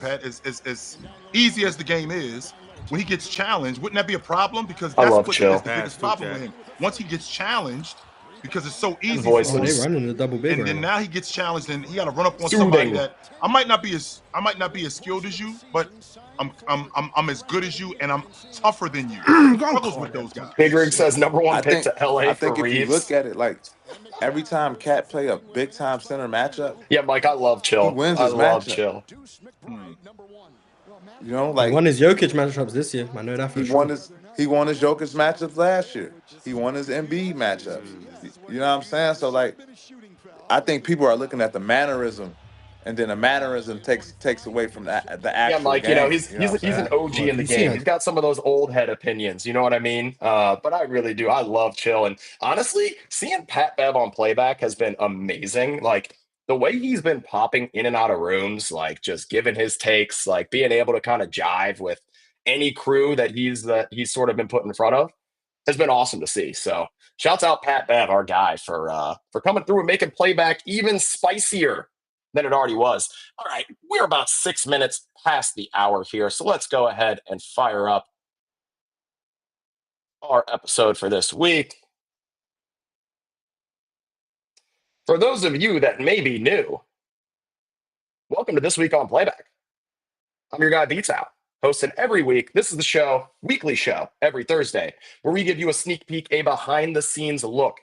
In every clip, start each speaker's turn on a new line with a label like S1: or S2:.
S1: Pat, as easy as the game is, when he gets challenged, wouldn't that be a problem? Because
S2: I
S1: that's
S2: love
S1: what is
S2: Chill.
S1: the biggest problem with him. Once he gets challenged, because it's so
S2: And
S1: easy for
S3: Oh,
S1: him,
S3: they
S2: voices.
S3: running the double big
S1: and
S3: right
S1: then
S3: now.
S1: now he gets challenged, and he got to run up on somebody
S2: Soothing.
S1: that I might not be as skilled as you, but I'm as good as you, and I'm tougher than you. He struggles with those guys.
S2: Big Rig says number one
S4: I
S2: pick
S4: think
S2: to LA
S4: I
S2: for
S4: think if you look
S2: Reeves.
S4: at it, like every time Cat play a big time center matchup,
S2: Yeah, Mike, I love
S4: he
S2: Chill.
S4: wins
S2: I
S4: his
S2: love
S4: matchup.
S2: Chill.
S4: You know,
S3: He
S4: like
S3: won his Jokic matchups this year. I know that
S4: he
S3: for
S4: won
S3: sure.
S4: his he won his Jokic matchups last year. He won his MB matchups. You know what I'm saying? So like, I think people are looking at the mannerism, and then the mannerism takes away from the
S2: Yeah,
S4: actual
S2: Mike,
S4: game.
S2: he's
S4: You know what I'm
S2: he's an
S4: saying?
S2: OG
S3: Well,
S2: in the
S3: you seen
S2: game.
S3: that?
S2: He's got some of those old head opinions, you know what I mean? But I really do. I love Chill. And honestly, seeing Pat Bev on playback has been amazing. Like the way he's been popping in and out of rooms, like just giving his takes, like being able to kind of jive with any crew that he's sort of been put in front of has been awesome to see. So shouts out Pat Bev, our guy, for coming through and making playback even spicier than it already was. All right, we're about 6 minutes past the hour here, so let's go ahead and fire up our episode for this week. For those of you that may be new, welcome to This Week on Playback. I'm your guy, BTow, hosting every week. This is the show, weekly show, every Thursday, where we give you a sneak peek, a behind the scenes look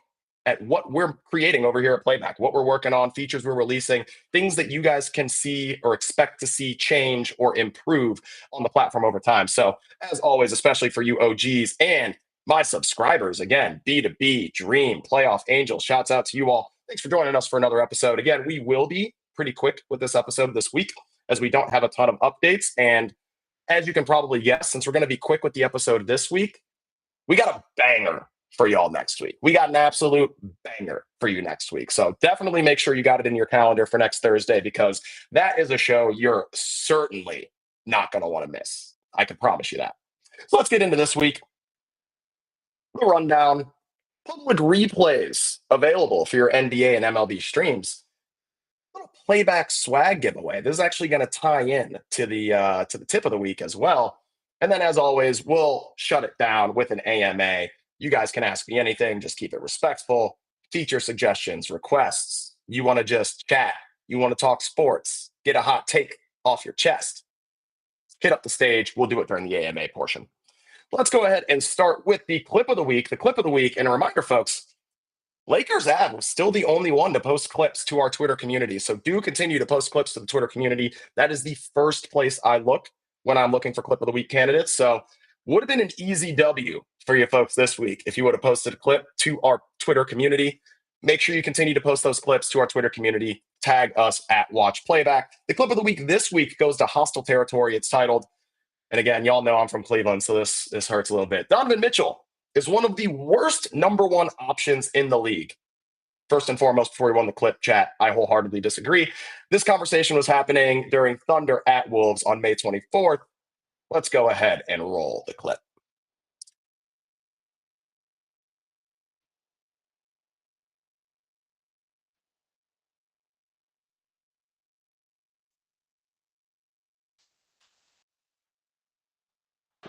S2: at what we're creating over here at Playback, what we're working on, features we're releasing, things that you guys can see or expect to see change or improve on the platform over time. So, as always, especially for you OGs and my subscribers, again, B2B, Dream, Playoff Angel, shouts out to you all. Thanks for joining us for another episode. Again, we will be pretty quick with this episode this week as we don't have a ton of updates. And as you can probably guess, since we're going to be quick with the episode this week, we got a banger for y'all next week. We got an absolute banger for you next week. So definitely make sure you got it in your calendar for next Thursday, because that is a show you're certainly not going to want to miss. I can promise you that. So let's get into this week. The rundown. Public replays available for your NBA and MLB streams. Little playback swag giveaway. This is actually going to tie in to the tip of the week as well. And then, as always, we'll shut it down with an AMA. You guys can ask me anything. Just keep it respectful. Feature suggestions, requests. You want to just chat. You want to talk sports. Get a hot take off your chest. Hit up the stage. We'll do it during the AMA portion. Let's go ahead and start with the clip of the week. The clip of the week, and a reminder, folks, Lakers Ab was still the only one to post clips to our Twitter community. So do continue to post clips to the Twitter community. That is the first place I look when I'm looking for clip of the week candidates. So would have been an easy W for you folks this week if you would have posted a clip to our Twitter community. Make sure you continue to post those clips to our Twitter community. Tag us at Watch Playback. The clip of the week this week goes to Hostile Territory. It's titled, and again, y'all know I'm from Cleveland, so this hurts a little bit. Donovan Mitchell is one of the worst number one options in the league. First and foremost, before we won the clip, chat, I wholeheartedly disagree. This conversation was happening during Thunder at Wolves on May 24th. Let's go ahead and roll the clip.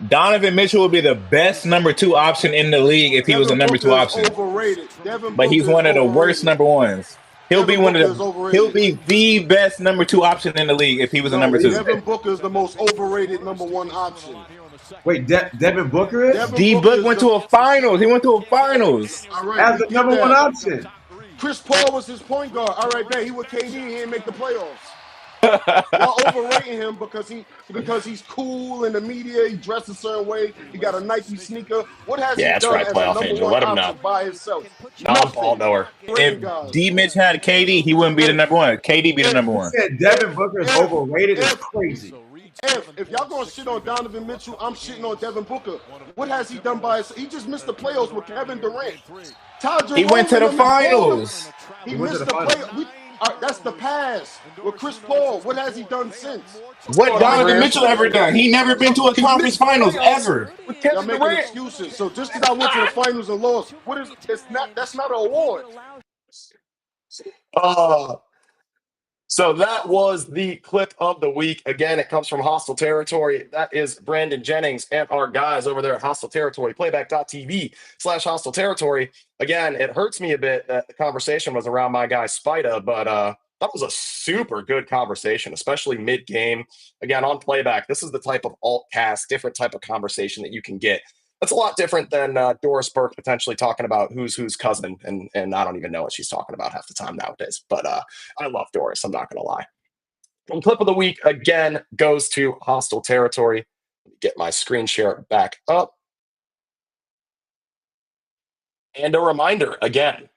S5: Donovan Mitchell would be the best number two option in the league if he was a number two option.
S6: Overrated.
S5: But he's one of the worst number ones. He'll be the best number two option in the league if he was a number two.
S6: Devin Booker is the most overrated number one option.
S7: Wait, Devin Booker is?
S5: D-Book went to a finals. He went to a finals.
S6: All right,
S7: As the number one option.
S6: Chris Paul was his point guard. All right, man, he was KD. He didn't make the playoffs. Y'all overrating him because he's cool in the media. He dressed a certain way. He got a Nike sneaker. What has he done
S2: right,
S6: as
S2: playoff
S6: a number
S2: angel.
S6: one
S2: Let him
S6: option
S2: know.
S6: by himself?
S2: Non-ball knower.
S5: If D-Mitch had KD, he wouldn't be the number one. KD be the number one.
S7: You said Devin Booker is overrated. It's crazy.
S6: If y'all gonna shit on Donovan Mitchell, I'm shitting on Devin Booker. What has he done by himself? He just missed the playoffs with Kevin Durant.
S5: He went to the finals.
S6: He missed the playoffs. That's the past with Chris Paul. What has he done since?
S5: What Donovan Mitchell ever done? He never been to a conference finals ever.
S6: Y'all making excuses. So just because I went to the finals and lost, that's not an award.
S2: So So that was the clip of the week. Again, it comes from Hostile Territory. That is Brandon Jennings and our guys over there at Hostile Territory, playback.tv/Hostile Territory. Again, it hurts me a bit that the conversation was around my guy Spida, but that was a super good conversation, especially mid-game. Again, on Playback, this is the type of alt-cast, different type of conversation that you can get. That's a lot different than Doris Burke potentially talking about who's cousin, and I don't even know what she's talking about half the time nowadays. But I love Doris, I'm not going to lie. And clip of the week, again, goes to Hostile Territory. Let me get my screen share back up. And a reminder, again,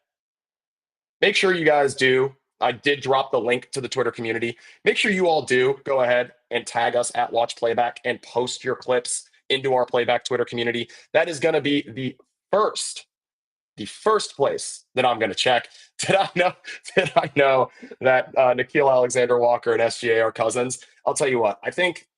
S2: make sure you guys do. I did drop the link to the Twitter community. Make sure you all do go ahead and tag us at Watch Playback and post your clips into our Playback Twitter community. That is going to be the first place that I'm going to check. Did I know that Nickeil Alexander-Walker and SGA are cousins? I'll tell you what, I think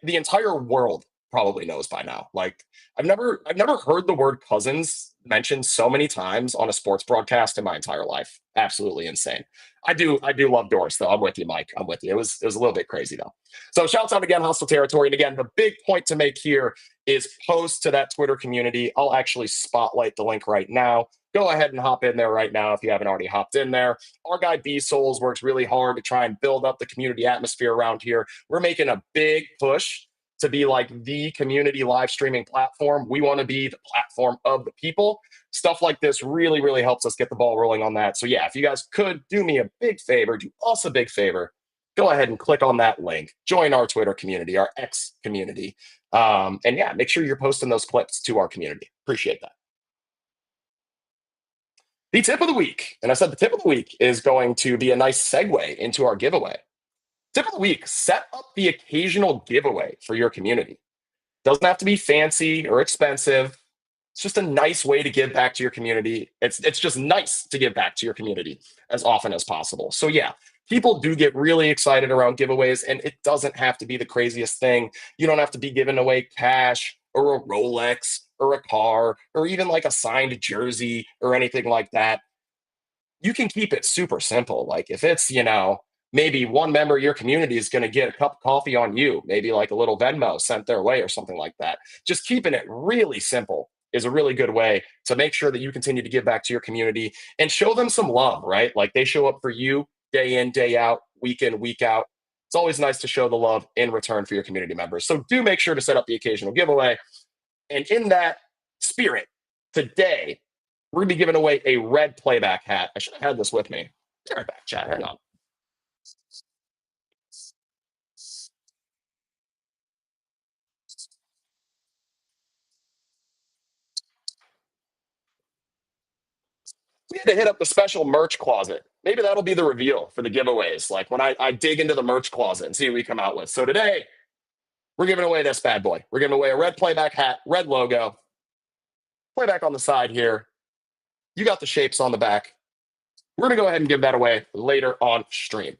S2: the entire world probably knows by now. Like, I've never heard the word cousins mentioned so many times on a sports broadcast in my entire life. Absolutely insane. I do love Doris, though. I'm with you, Mike. I'm with you. It was a little bit crazy, though. So shouts out again, Hostile Territory. And again, the big point to make here is post to that Twitter community. I'll actually spotlight the link right now. Go ahead and hop in there right now if you haven't already hopped in there. Our guy B-Souls works really hard to try and build up the community atmosphere around here. We're making a big push to be like the community live streaming platform. We want to be the platform of the people. Stuff like this really, really helps us get the ball rolling on that. So yeah, if you guys could do me a big favor, do us a big favor, go ahead and click on that link. Join our Twitter community, our X community. And yeah, make sure you're posting those clips to our community. Appreciate that. The tip of the week, and I said the tip of the week is going to be a nice segue into our giveaway. Tip of the week, set up the occasional giveaway for your community. Doesn't have to be fancy or expensive. It's just a nice way to give back to your community. It's just nice to give back to your community as often as possible. So yeah, people do get really excited around giveaways, and it doesn't have to be the craziest thing. You don't have to be giving away cash or a Rolex or a car or even like a signed jersey or anything like that. You can keep it super simple. Like if it's, maybe one member of your community is going to get a cup of coffee on you, maybe like a little Venmo sent their way or something like that. Just keeping it really simple is a really good way to make sure that you continue to give back to your community and show them some love, right? Like they show up for you day in, day out, week in, week out. It's always nice to show the love in return for your community members. So do make sure to set up the occasional giveaway. And in that spirit, today, we're going to be giving away a red Playback hat. I should have had this with me. Be right back, chat. Hang on. We had to hit up the special merch closet. Maybe that'll be the reveal for the giveaways. Like when I dig into the merch closet and see what we come out with. So today, we're giving away this bad boy. We're giving away a red Playback hat, red logo, Playback on the side here. You got the shapes on the back. We're going to go ahead and give that away later on stream.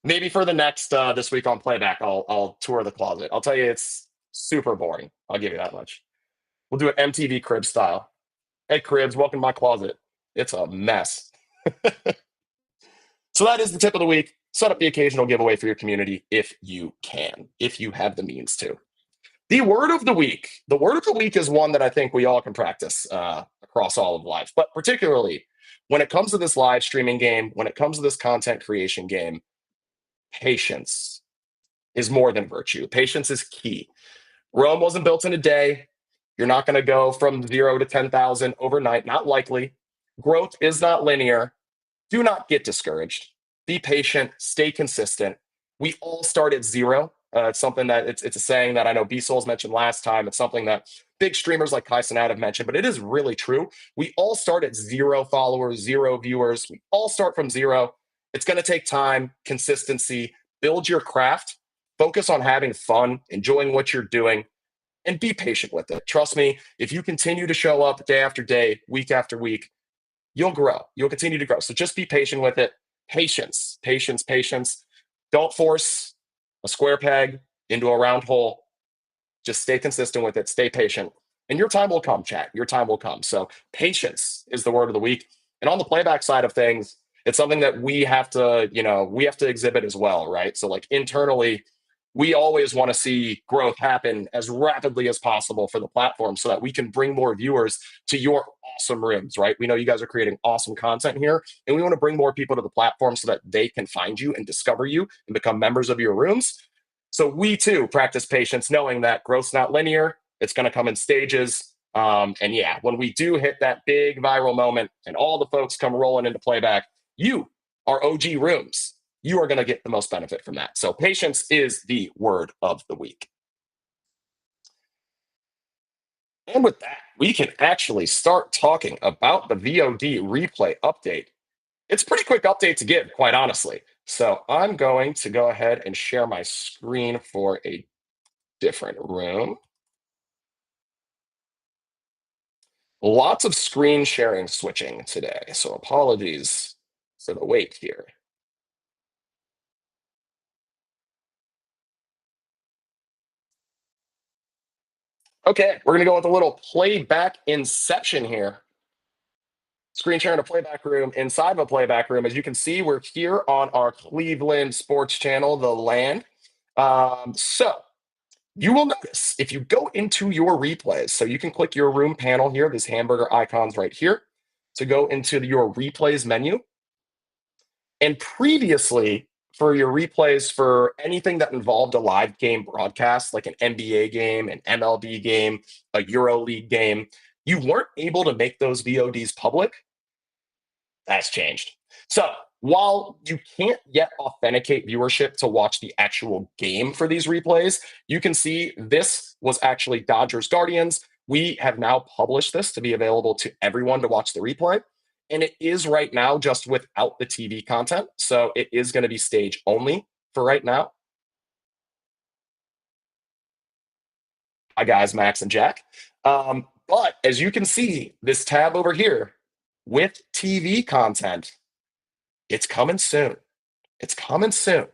S2: Maybe for the next this week on Playback, I'll tour the closet. I'll tell you, it's super boring. I'll give you that much. We'll do it MTV Cribs style. Hey, Cribs, welcome to my closet. It's a mess. So that is the tip of the week. Set up the occasional giveaway for your community if you can, if you have the means to. The word of the week. The word of the week is one that I think we all can practice across all of life, but particularly when it comes to this live streaming game, when it comes to this content creation game, patience is more than virtue. Patience is key. Rome wasn't built in a day. You're not going to go from 0 to 10,000 overnight. Not likely. Growth is not linear. Do not get discouraged. Be patient. Stay consistent. We all start at 0. It's something that it's a saying that I know B-Souls mentioned last time. It's something that big streamers like Kai Cenat have mentioned, but it is really true. We all start at 0 followers, 0 viewers. We all start from 0. It's going to take time, consistency, build your craft, focus on having fun, enjoying what you're doing, and be patient with it. Trust me, if you continue to show up day after day, week after week, you'll grow. You'll continue to grow. So just be patient with it. Patience, patience, patience. Don't force a square peg into a round hole. Just stay consistent with it. Stay patient. And your time will come, chat. Your time will come. So patience is the word of the week. And on the Playback side of things, It's something that we have to, we have to exhibit as well, right? So like internally, we always want to see growth happen as rapidly as possible for the platform so that we can bring more viewers to your awesome rooms, right? We know you guys are creating awesome content here, and we want to bring more people to the platform so that they can find you and discover you and become members of your rooms. So we too practice patience, knowing that growth's not linear. It's going to come in stages. And yeah, when we do hit that big viral moment and all the folks come rolling into Playback, you, our OG rooms, you are going to get the most benefit from that. So patience is the word of the week. And with that, we can actually start talking about the VOD replay update. It's a pretty quick update to give, quite honestly. So I'm going to go ahead and share my screen for a different room. Lots of screen sharing switching today, so apologies for the wait here. Okay, we're going to go with a little playback inception here. Screen sharing a playback room inside of a playback room. As you can see, we're here on our Cleveland sports channel, The Land. So you will notice if you go into your replays, so you can click your room panel here, this hamburger icons right here, to go into your replays menu. And previously, for your replays for anything that involved a live game broadcast, like an NBA game, an MLB game, a EuroLeague game, you weren't able to make those VODs public. That's changed. So while you can't yet authenticate viewership to watch the actual game for these replays, you can see this was actually Dodgers Guardians. We have now published this to be available to everyone to watch the replay. And it is right now just without the TV content. So it is going to be stage only for right now. Hi, guys, Max and Jack. But as you can see, this tab over here with TV content, it's coming soon. It's coming soon.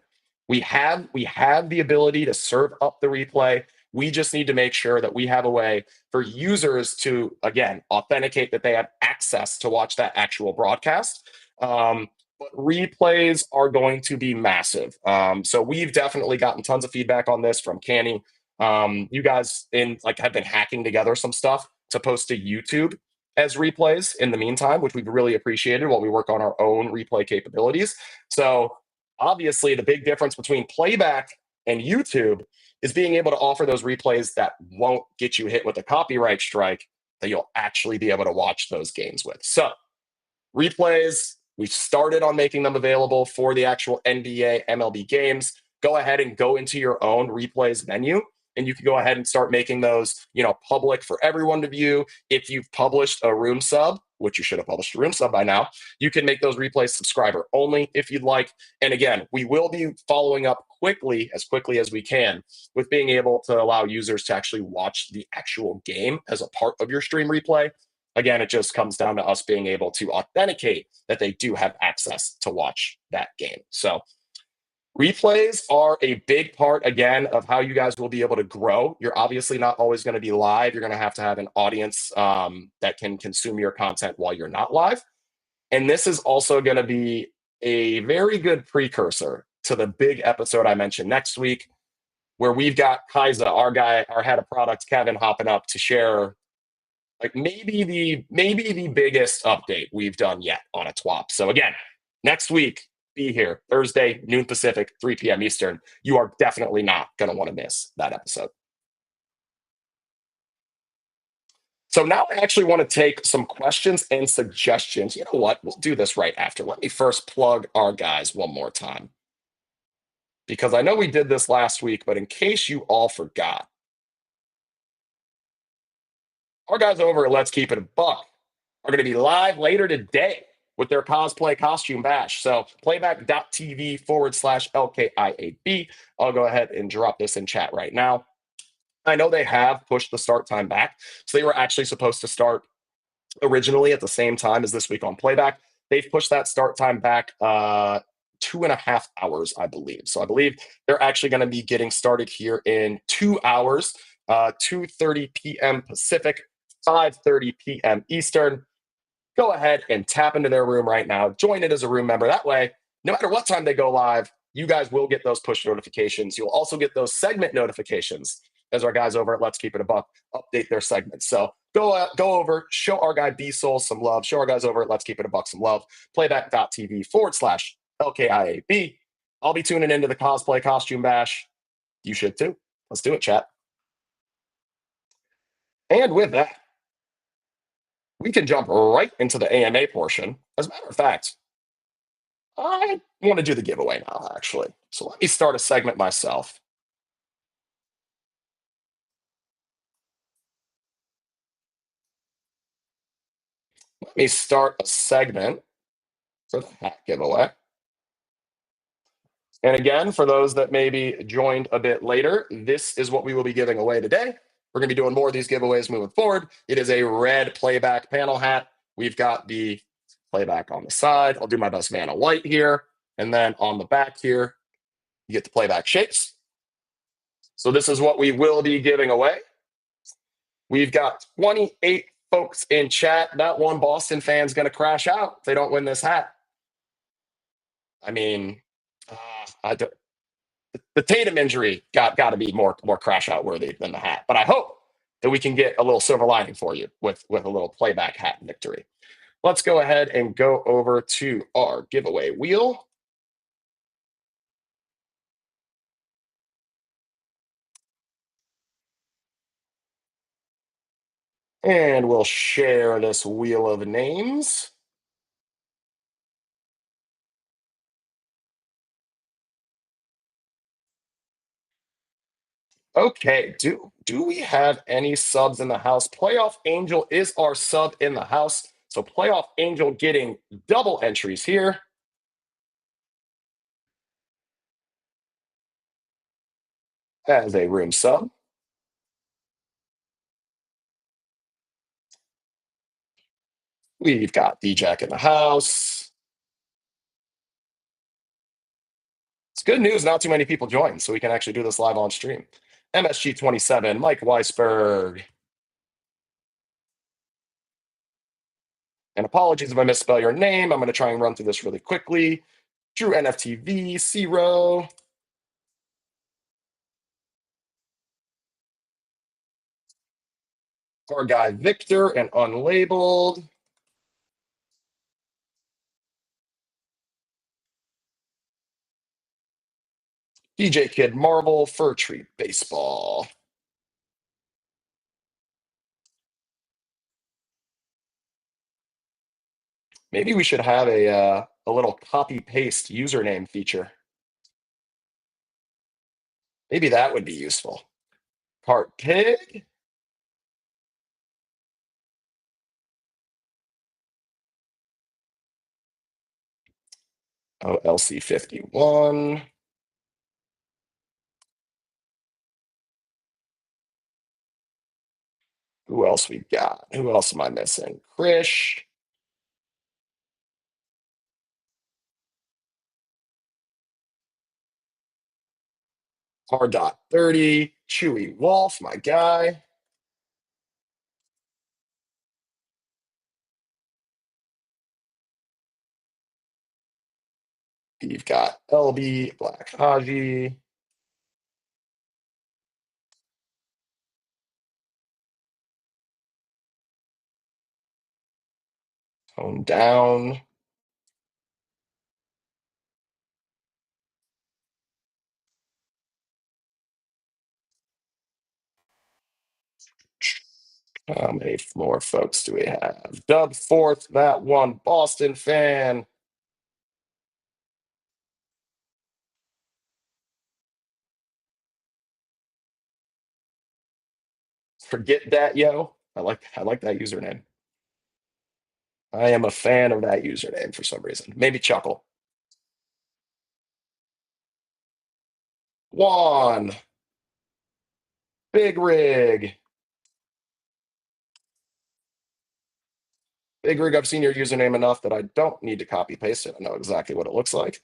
S2: We have the ability to serve up the replay. We just need to make sure that we have a way for users to, again, authenticate that they have access to watch that actual broadcast. But replays are going to be massive. So we've definitely gotten tons of feedback on this from Canny. You guys have been hacking together some stuff to post to YouTube as replays in the meantime, which we've really appreciated while we work on our own replay capabilities. So obviously, the big difference between Playback and YouTube is being able to offer those replays that won't get you hit with a copyright strike, that you'll actually be able to watch those games with. So replays, we've started on making them available for the actual NBA, MLB games. Go ahead and go into your own replays menu, and you can go ahead and start making those, public for everyone to view. If you've published a room sub, which you should have published a room sub by now, you can make those replays subscriber only if you'd like. And again, we will be following up quickly as we can with being able to allow users to actually watch the actual game as a part of your stream replay. Again, it just comes down to us being able to authenticate that they do have access to watch that game. So replays are a big part, again, of how you guys will be able to grow. You're obviously not always going to be live. You're going to have an audience that can consume your content while you're not live. And this is also going to be a very good precursor to the big episode I mentioned next week, where we've got Kaiza, our head of product, Kevin, hopping up to share maybe the biggest update we've done yet on a TWAP. So again, next week, be here Thursday, noon Pacific, 3 p.m. Eastern. You are definitely not going to want to miss that episode. So now I actually want to take some questions and suggestions. You know what? We'll do this right after. Let me first plug our guys one more time, because I know we did this last week, but in case you all forgot, our guys over at Let's Keep It a Buck are going to be live later today with their cosplay costume bash. So playback.tv/LKIAB. I'll go ahead and drop this in chat right now. I know they have pushed the start time back. So they were actually supposed to start originally at the same time as this week on Playback. They've pushed that start time back 2.5 hours, I believe. So I believe they're actually going to be getting started here in 2 hours, 2:30 p.m. Pacific, 5:30 p.m. Eastern. go ahead and tap into their room right now. Join it as a room member. That way, no matter what time they go live, you guys will get those push notifications. You'll also get those segment notifications as our guys over at Let's Keep It a Buck update their segments. So go over, show our guy B-Soul some love. Show our guys over at Let's Keep It a Buck some love. Playback.tv/LKIAB. I'll be tuning into the cosplay costume bash. You should too. Let's do it, chat. And with that, we can jump right into the AMA portion. As a matter of fact, I want to do the giveaway now, actually. So let me start a segment myself. Let me start a segment for the hat giveaway. And again, for those that maybe joined a bit later, this is what we will be giving away today. We're going to be doing more of these giveaways moving forward. It is a red Playback panel hat. We've got the Playback on the side. I'll do my best Vanna White here. And then on the back here, you get the Playback shapes. So this is what we will be giving away. We've got 28 folks in chat. That one Boston fan's going to crash out if they don't win this hat. I mean, the Tatum injury got to be more crash out worthy than the hat. But I hope that we can get a little silver lining for you with a little Playback hat victory. Let's go ahead and go over to our giveaway wheel. And we'll share this wheel of names. Okay, do we have any subs in the house? Playoff Angel is our sub in the house. So Playoff Angel getting double entries here. As a room sub. We've got D-Jack in the house. It's good news, not too many people joined, so we can actually do this live on stream. MSG27, Mike Weisberg. And apologies if I misspell your name. I'm going to try and run through this really quickly. Drew NFTV, C-Row. Our guy Victor and unlabeled. DJ Kid Marble, Fur Tree Baseball. Maybe we should have a little copy-paste username feature. Maybe that would be useful. Cart Pig. Oh, LC51. Who else we got? Who else am I missing? Krish. R.30. Chewy Wolf, my guy. You've got LB, Black Haji. Tone down. How many more folks do we have? Dub fourth, that one Boston fan. Forget that, yo. I like that username. I am a fan of that username for some reason. Maybe Chuckle. Juan. Big Rig. Big Rig, I've seen your username enough that I don't need to copy paste it. I know exactly what it looks like.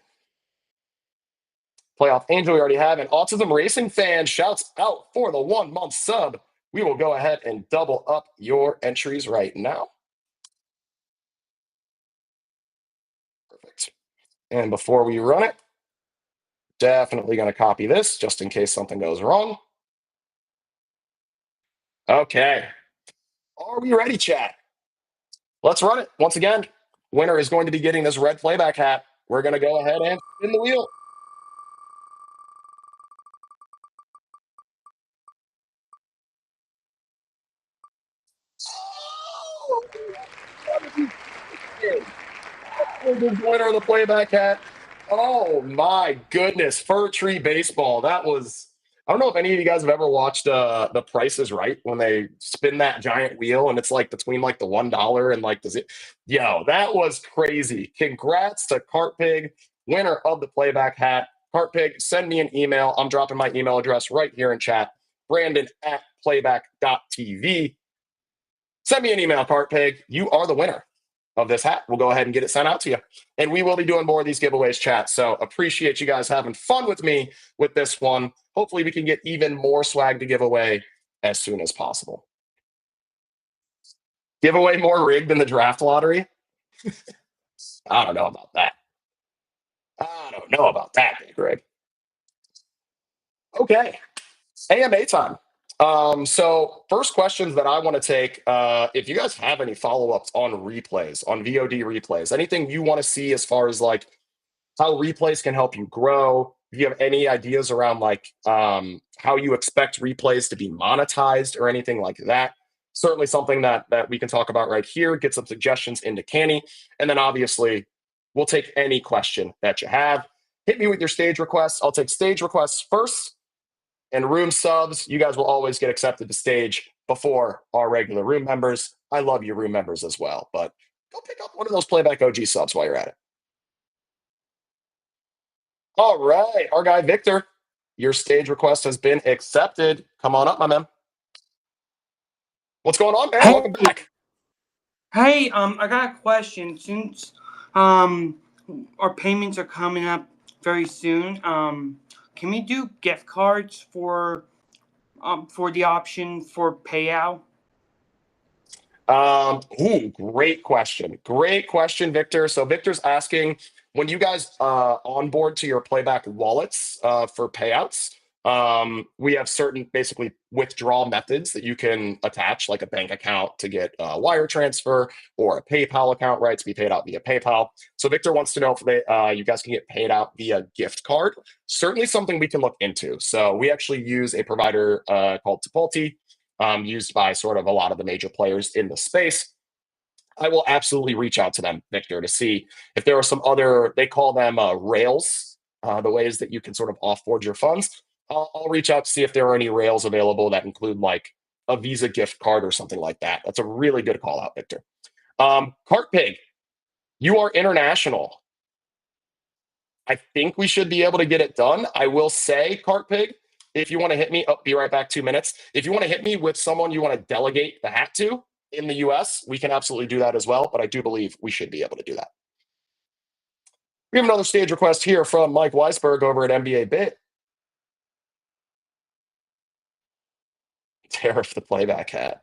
S2: Playoff Angel we already have. And Autism Racing fan shouts out for the 1 month sub. We will go ahead and double up your entries right now. And before we run it, definitely going to copy this just in case something goes wrong. Okay. Are we ready, chat? Let's run it. Once again, winner is going to be getting this red playback hat. We're going to go ahead and spin the wheel. The winner of the playback hat. Oh my goodness, Fir Tree Baseball. That was. I don't know if any of you guys have ever watched The Price is Right when they spin that giant wheel and it's like between like the $1 and like yo, that was crazy. Congrats to Cartpig, winner of the playback hat. Cartpig, send me an email. I'm dropping my email address right here in chat. Brandon@playback.tv. Send me an email, Cartpig. You are the winner of this hat. We'll go ahead and get it sent out to you. And we will be doing more of these giveaways, chat. So appreciate you guys having fun with me with this one. Hopefully we can get even more swag to give away as soon as possible. Giveaway more rigged than the draft lottery? I don't know about that. Big rig. Okay. AMA time. So first questions that I want to take, if you guys have any follow-ups on replays, on VOD replays, anything you want to see as far as like how replays can help you grow, if you have any ideas around like how you expect replays to be monetized or anything like that, certainly something that we can talk about right here, get some suggestions into Canny, and then obviously we'll take any question that you have. Hit me with your stage requests. I'll take stage requests first. And room subs, you guys will always get accepted to stage before our regular room members. I love you room members as well, but go pick up one of those Playback OG subs while you're at it. All right, our guy Victor, your stage request has been accepted. Come on up, my man. What's going on, man?
S8: Hey.
S2: Welcome back.
S8: Hey, I got a question. Since our payments are coming up very soon, can we do gift cards for the option for payout?
S2: Great question. Great question, Victor. So Victor's asking, when you guys onboard to your Playback wallets for payouts, we have certain basically withdrawal methods that you can attach, like a bank account to get a wire transfer or a PayPal account, right, to be paid out via PayPal. So Victor wants to know if you guys can get paid out via gift card. Certainly something we can look into. So we actually use a provider called Tipulti, used by sort of a lot of the major players in the space. I will absolutely reach out to them, Victor, to see if there are some other, they call them rails, the ways that you can sort of offboard your funds. I'll reach out to see if there are any rails available that include like a Visa gift card or something like that. That's a really good call out, Victor. Cartpig, you are international. I think we should be able to get it done. I will say, Cartpig, if you want to hit me, be right back, 2 minutes. If you want to hit me with someone you want to delegate the hat to in the US, we can absolutely do that as well. But I do believe we should be able to do that. We have another stage request here from Mike Weisberg over at NBA Bit. Tariff the playback hat.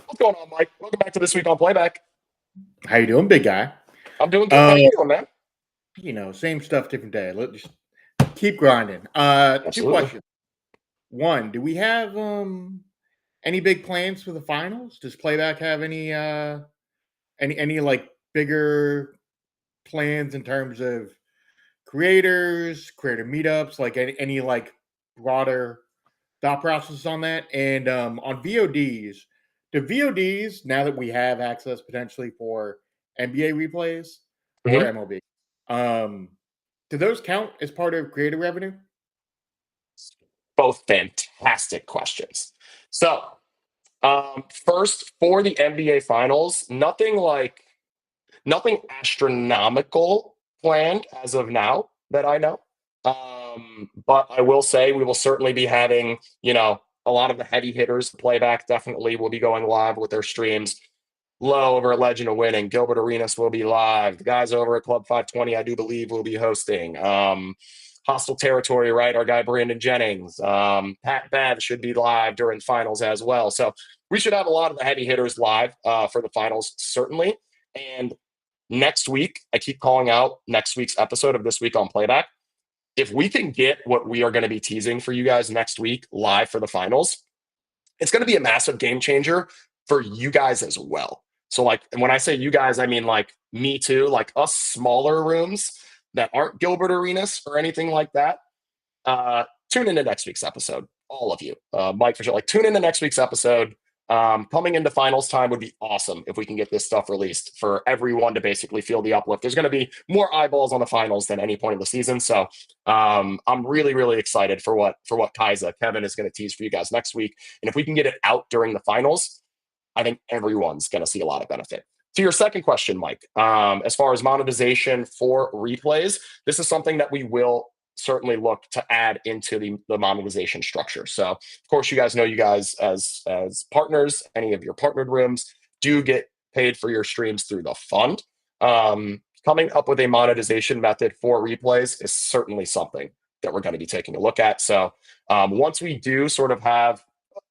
S2: What's going on, Mike? Welcome back to This Week on Playback.
S9: How you doing, big guy?
S2: I'm doing good. How you doing, man?
S9: You know, same stuff, different day. Let's just keep grinding. Two questions. One, do we have any big plans for the finals? Does Playback have any like bigger plans in terms of creators, creator meetups, like any like broader thought process on that? And on VODs, do VODs, now that we have access potentially for NBA replays or MLB, do those count as part of creator revenue?
S2: Both fantastic questions. So, first, for the NBA Finals, nothing astronomical planned as of now that I know. But I will say we will certainly be having, a lot of the heavy hitters. Playback definitely will be going live with their streams. Low over at Legend of Winning, Gilbert Arenas will be live. The guys over at Club 520, I do believe, will be hosting. Hostile Territory, right? Our guy Brandon Jennings. Pat Bev should be live during finals as well. So we should have a lot of the heavy hitters live for the finals, certainly. And next week, I keep calling out next week's episode of This Week on Playback. If we can get what we are going to be teasing for you guys next week live for the finals, it's going to be a massive game changer for you guys as well. So like, and when I say you guys, I mean like me too, like us smaller rooms that aren't Gilbert Arenas or anything like that. Tune into next week's episode, all of you. Mike, for sure, like tune into next week's episode. Coming into finals time would be awesome if we can get this stuff released for everyone to basically feel the uplift. There's going to be more eyeballs on the finals than any point of the season. So I'm really, really excited for what Kevin is going to tease for you guys next week. And if we can get it out during the finals, I think everyone's going to see a lot of benefit. To your second question, Mike, as far as monetization for replays, this is something that we will certainly look to add into the monetization structure. So of course, you guys as partners, any of your partnered rooms do get paid for your streams through the fund. Coming up with a monetization method for replays is certainly something that we're going to be taking a look at. So once we do sort of have,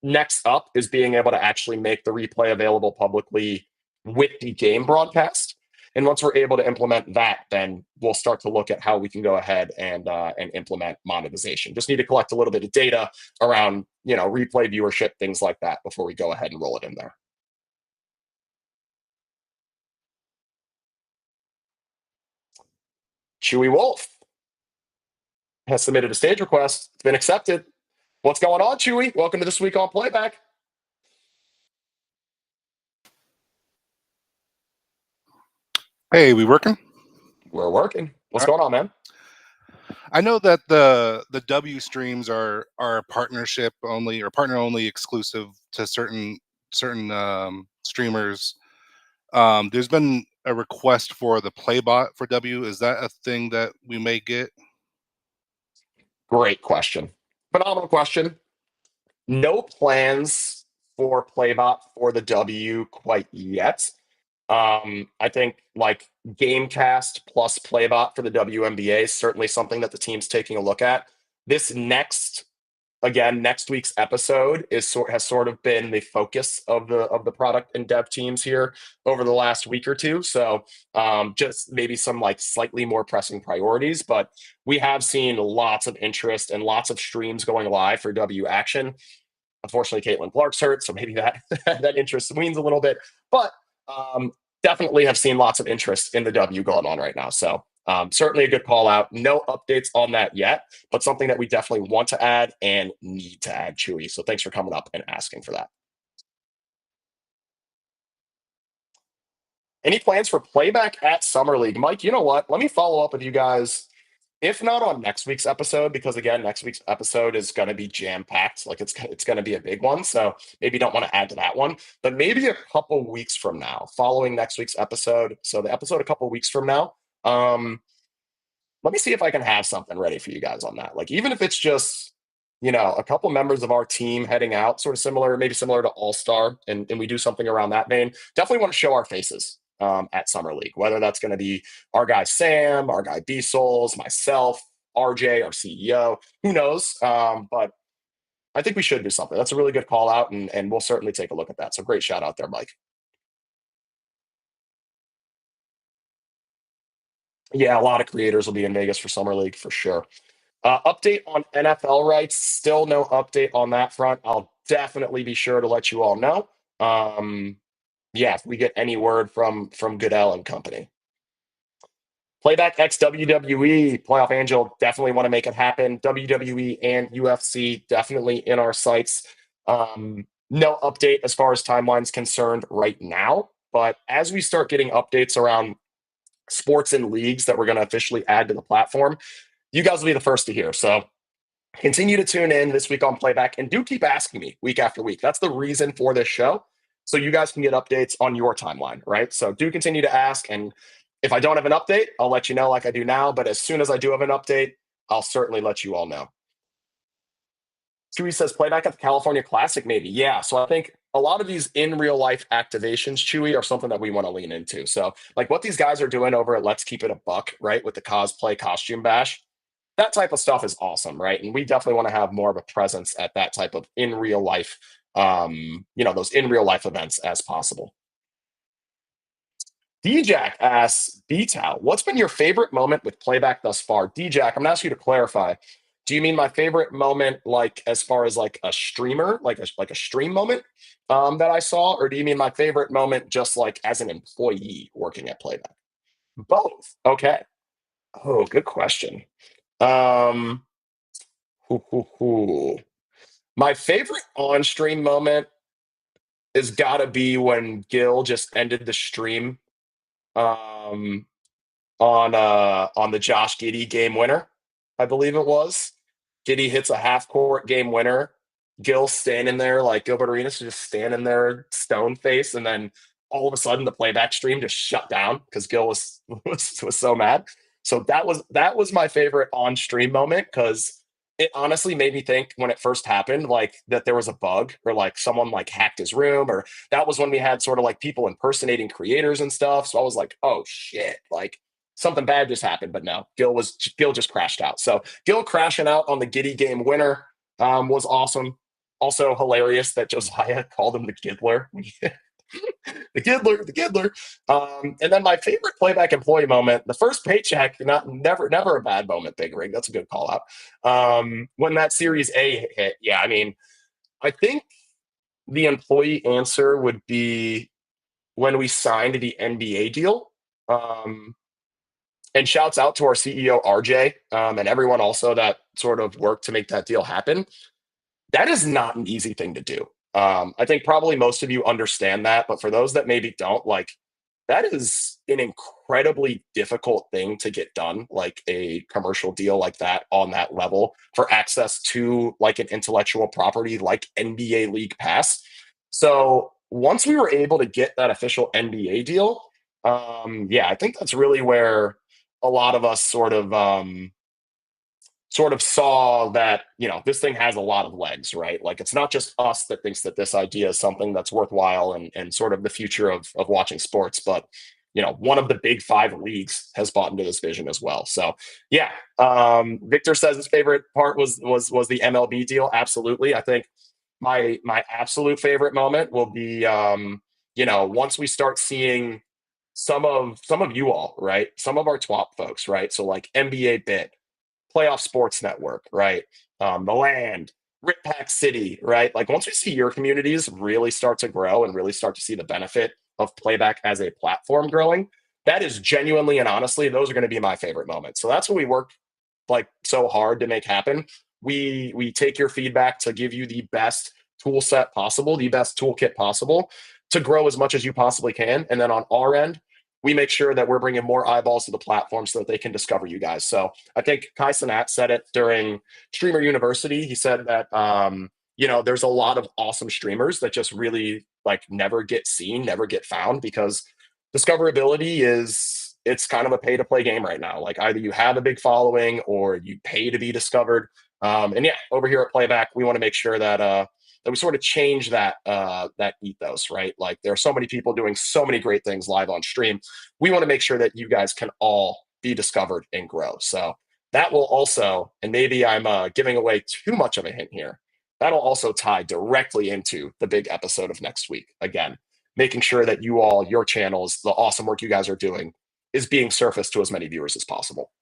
S2: next up is being able to actually make the replay available publicly with the game broadcast. And once we're able to implement that, then we'll start to look at how we can go ahead and implement monetization. Just need to collect a little bit of data around, replay viewership, things like that, before we go ahead and roll it in there. Chewy Wolf has submitted a stage request. It's been accepted. What's going on, Chewy? Welcome to This Week on Playback.
S10: Hey, we working?
S2: We're working. What's going on, man?
S10: I know that the W streams are partnership only or partner only exclusive to certain streamers. There's been a request for the Playbot for W. Is that a thing that we may get?
S2: Great question. Phenomenal question. No plans for Playbot for the W quite yet. I think like Gamecast plus Playbot for the WNBA is certainly something that the team's taking a look at. This next week's episode has sort of been the focus of the product and dev teams here over the last week or two. So just maybe some like slightly more pressing priorities, but we have seen lots of interest and lots of streams going live for W action. Unfortunately, Caitlin Clark's hurt, so maybe that interest wanes a little bit, but definitely have seen lots of interest in the W going on right now. So certainly a good call out. No updates on that yet, but something that we definitely want to add and need to add, Chewy. So thanks for coming up and asking for that. Any plans for Playback at Summer League? Mike, you know what? Let me follow up with you guys. If not on next week's episode, because again, next week's episode is going to be jam-packed. Like it's going to be a big one. So maybe don't want to add to that one, but maybe a couple weeks from now, following next week's episode. So the episode a couple weeks from now, let me see if I can have something ready for you guys on that. Like, even if it's just, a couple members of our team heading out, sort of similar to All-Star, and we do something around that vein. Definitely want to show our faces at Summer League, whether that's going to be our guy Sam, our guy B-Souls, myself, RJ, our CEO, who knows? But I think we should do something. That's a really good call out, and we'll certainly take a look at that. So great shout out there, Mike. Yeah, a lot of creators will be in Vegas for Summer League for sure. Update on NFL rights, still no update on that front. I'll definitely be sure to let you all know. If we get any word from Goodell and company. Playback X WWE, Playoff Angel, definitely want to make it happen. WWE and UFC, definitely in our sights. No update as far as timeline's concerned right now, but as we start getting updates around sports and leagues that we're going to officially add to the platform, you guys will be the first to hear. So continue to tune in This Week on Playback, and do keep asking me week after week. That's the reason for this show, so you guys can get updates on your timeline, right? So do continue to ask, and if I don't have an update, I'll let you know like I do now, but as soon as I do have an update, I'll certainly let you all know. Chewy says, Playback at the California Classic, maybe. Yeah, so I think a lot of these in real life activations, Chewy, are something that we want to lean into. So like what these guys are doing over at Let's Keep It a Buck, right, with the cosplay costume bash, that type of stuff is awesome, right? And we definitely want to have more of a presence at that type of in real life, those in real life events as possible. D-Jack asks, BTow, what's been your favorite moment with Playback thus far? D-Jack, I'm going to ask you to clarify. Do you mean my favorite moment, like as far as like a streamer, like a stream moment that I saw, or do you mean my favorite moment just like as an employee working at Playback? Both. Okay. Oh, good question. Um, hoo, hoo, hoo. My favorite on-stream moment has got to be when Gil just ended the stream um, on the Josh Giddey game winner, I believe it was. Giddey hits a half-court game winner. Gil standing there like Gilbert Arenas just standing there stone face, and then all of a sudden the Playback stream just shut down because Gil was so mad. So that was my favorite on-stream moment because it honestly made me think when it first happened, like that there was a bug or like someone like hacked his room, or that was when we had sort of like people impersonating creators and stuff. So I was like, oh shit, like something bad just happened. But no, Gil just crashed out. So Gil crashing out on the Giddey game winner was awesome. Also hilarious that Josiah called him the Giddler. the Giddler. And then my favorite Playback employee moment, the first paycheck, never a bad moment, Big Rig. That's a good call out. When that Series A hit, yeah, I mean, I think the employee answer would be when we signed the NBA deal. And shouts out to our CEO, RJ, and everyone also that sort of worked to make that deal happen. That is not an easy thing to do. I think probably most of you understand that, but for those that maybe don't, like that is an incredibly difficult thing to get done, like a commercial deal like that on that level for access to like an intellectual property like NBA League Pass. So once we were able to get that official NBA deal, yeah, I think that's really where a lot of us sort of saw that, you know, this thing has a lot of legs, right? Like it's not just us that thinks that this idea is something that's worthwhile and sort of the future of watching sports, but you know, one of the big 5 leagues has bought into this vision as well. So yeah, Victor says his favorite part was the MLB deal. Absolutely. I think my absolute favorite moment will be you know, once we start seeing some of you all, right? Some of our TWAP folks, right? So like NBA Bit, Playoff Sports Network, right? The Land, Rip Pack City, right? Like once we see your communities really start to grow and really start to see the benefit of Playback as a platform growing, that is genuinely and honestly, those are going to be my favorite moments. So that's what we work like so hard to make happen. We take your feedback to give you the best tool set possible, the best toolkit possible to grow as much as you possibly can. And then on our end, we make sure that we're bringing more eyeballs to the platform so that they can discover you guys. So I think Kai Cenat said it during Streamer University. He said that, you know, there's a lot of awesome streamers that just really like never get seen, never get found because discoverability it's kind of a pay to play game right now. Like either you have a big following or you pay to be discovered. And yeah, over here at Playback, we want to make sure that that we sort of change that that ethos, right? Like there are so many people doing so many great things live on stream. We want to make sure that you guys can all be discovered and grow. So that will also, and maybe I'm giving away too much of a hint here, that'll also tie directly into the big episode of next week. Again, making sure that you all, your channels, the awesome work you guys are doing is being surfaced to as many viewers as possible.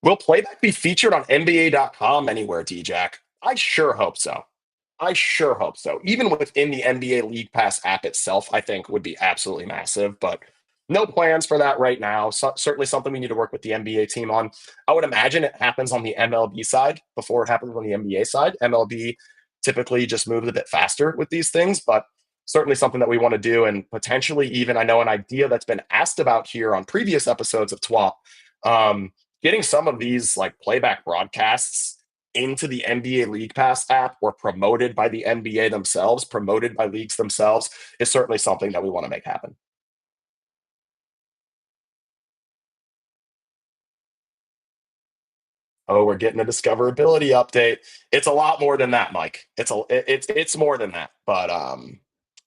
S2: Will Playback be featured on NBA.com anywhere, D-Jack? I sure hope so. I sure hope so. Even within the NBA League Pass app itself, I think would be absolutely massive, but no plans for that right now. So, certainly something we need to work with the NBA team on. I would imagine it happens on the MLB side before it happens on the NBA side. MLB typically just moves a bit faster with these things, but certainly something that we want to do. And potentially even, I know an idea that's been asked about here on previous episodes of TWAP, getting some of these like Playback broadcasts into the NBA League Pass app or promoted by the NBA themselves, promoted by leagues themselves, is certainly something that we want to make happen. Oh, we're getting a discoverability update. It's a lot more than that, Mike. It's more than that. But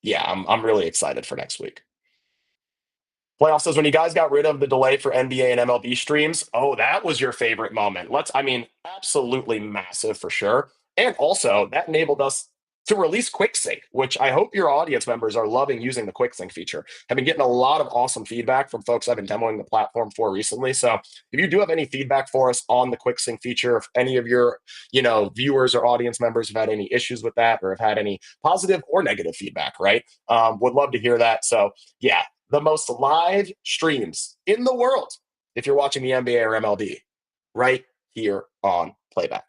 S2: yeah, I'm really excited for next week. Playoff says, when you guys got rid of the delay for NBA and MLB streams, oh, that was your favorite moment. I mean, absolutely massive for sure. And also, that enabled us to release QuickSync, which I hope your audience members are loving using the QuickSync feature. I've been getting a lot of awesome feedback from folks I've been demoing the platform for recently. So if you do have any feedback for us on the QuickSync feature, if any of your viewers or audience members have had any issues with that or have had any positive or negative feedback, right? Would love to hear that. So yeah, the most live streams in the world, if you're watching the NBA or MLB, right here on Playback.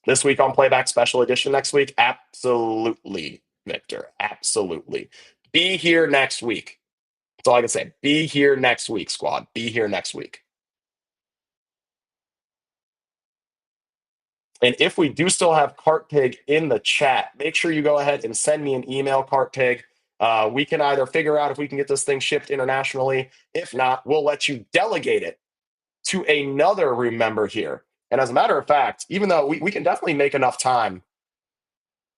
S2: This week on Playback special edition next week? Absolutely, Victor. Absolutely. Be here next week. That's all I can say. Be here next week, squad. Be here next week. And if we do still have Cart Pig in the chat, make sure you go ahead and send me an email, Cart Pig. We can either figure out if we can get this thing shipped internationally. If not, we'll let you delegate it to another room member here. And as a matter of fact, even though we can definitely make enough time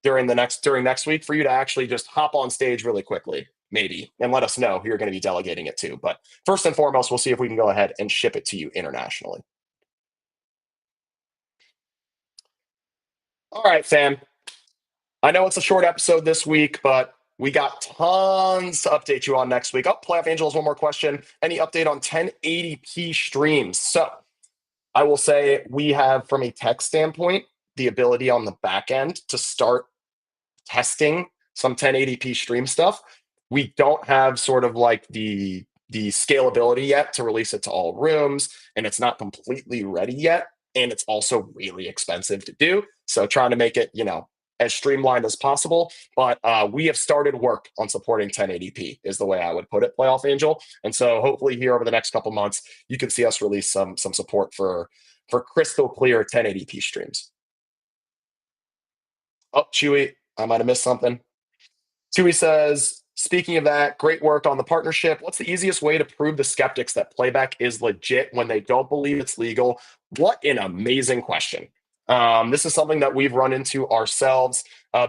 S2: during next week for you to actually just hop on stage really quickly, maybe, and let us know who you're going to be delegating it to. But first and foremost, we'll see if we can go ahead and ship it to you internationally. All right, fam. I know it's a short episode this week, but we got tons to update you on next week. Oh, Playoff Angels, one more question. Any update on 1080p streams? So I will say we have, from a tech standpoint, the ability on the back end to start testing some 1080p stream stuff. We don't have sort of like the scalability yet to release it to all rooms, and it's not completely ready yet. And it's also really expensive to do. So trying to make it, as streamlined as possible. But we have started work on supporting 1080p is the way I would put it, Playoff Angel. And so hopefully here over the next couple months, you can see us release some support for crystal clear 1080p streams. Oh, Chewy, I might have missed something. Chewy says, speaking of that, great work on the partnership. What's the easiest way to prove the skeptics that Playback is legit when they don't believe it's legal? What an amazing question. This is something that we've run into ourselves.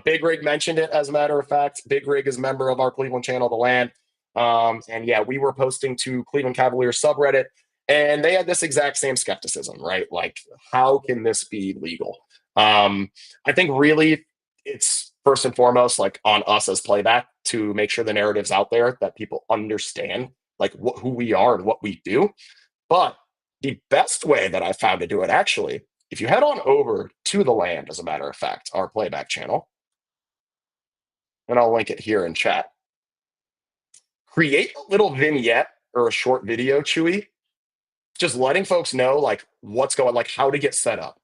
S2: Big Rig mentioned it, as a matter of fact. Big Rig is a member of our Cleveland channel, The Land. And yeah, we were posting to Cleveland Cavaliers subreddit, and they had this exact same skepticism, right? Like, how can this be legal? I think really it's first and foremost like on us as Playback to make sure the narrative's out there, that people understand like who we are and what we do. But the best way that I found to do it, actually, if you head on over to The Land, as a matter of fact, our Playback channel, and I'll link it here in chat, create a little vignette or a short video, Chewy, just letting folks know like what's going, like how to get set up.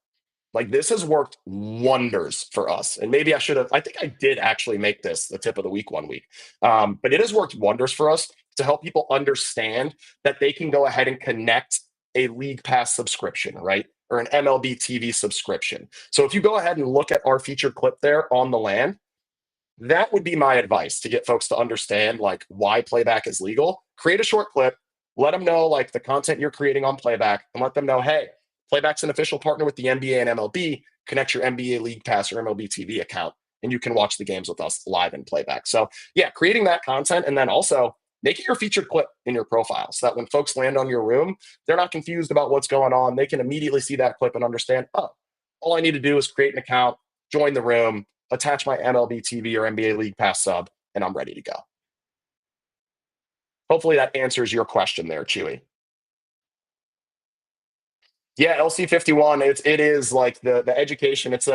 S2: Like, this has worked wonders for us. And maybe I think I did actually make this the tip of the week one week. But it has worked wonders for us to help people understand that they can go ahead and connect a League Pass subscription, right? Or an MLB TV subscription. So if you go ahead and look at our featured clip there on The Land, that would be my advice to get folks to understand like why Playback is legal. Create a short clip, let them know like the content you're creating on Playback, and let them know, hey, Playback's an official partner with the NBA and MLB. Connect your NBA League Pass or MLB TV account, and you can watch the games with us live in Playback. So yeah, creating that content, and then also make it your featured clip in your profile so that when folks land on your room, they're not confused about what's going on. They can immediately see that clip and understand, oh, all I need to do is create an account, join the room, attach my MLB TV or NBA League Pass sub, and I'm ready to go. Hopefully that answers your question there, Chewy. Yeah, LC51. It is like the education. It's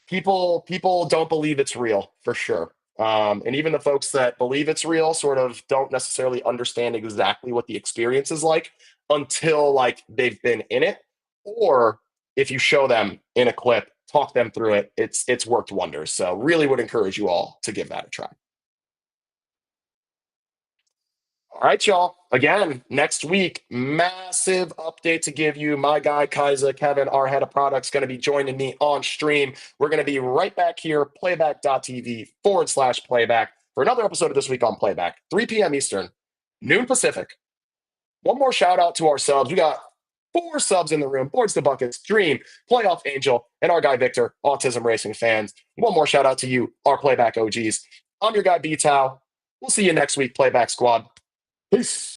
S2: people don't believe it's real for sure. And even the folks that believe it's real sort of don't necessarily understand exactly what the experience is like until like they've been in it, or if you show them in a clip, talk them through it, it's worked wonders. So really would encourage you all to give that a try. All right, y'all. Again, next week, massive update to give you. My guy, Kaiser, Kevin, our head of products, going to be joining me on stream. We're going to be right back here, playback.tv/playback, for another episode of This Week on Playback, 3 p.m. Eastern, noon Pacific. One more shout out to our subs. We got 4 subs in the room: Boards to Buckets, Dream, Playoff Angel, and our guy, Victor, Autism Racing Fans. One more shout out to you, our Playback OGs. I'm your guy, BTow. We'll see you next week, Playback Squad. Peace.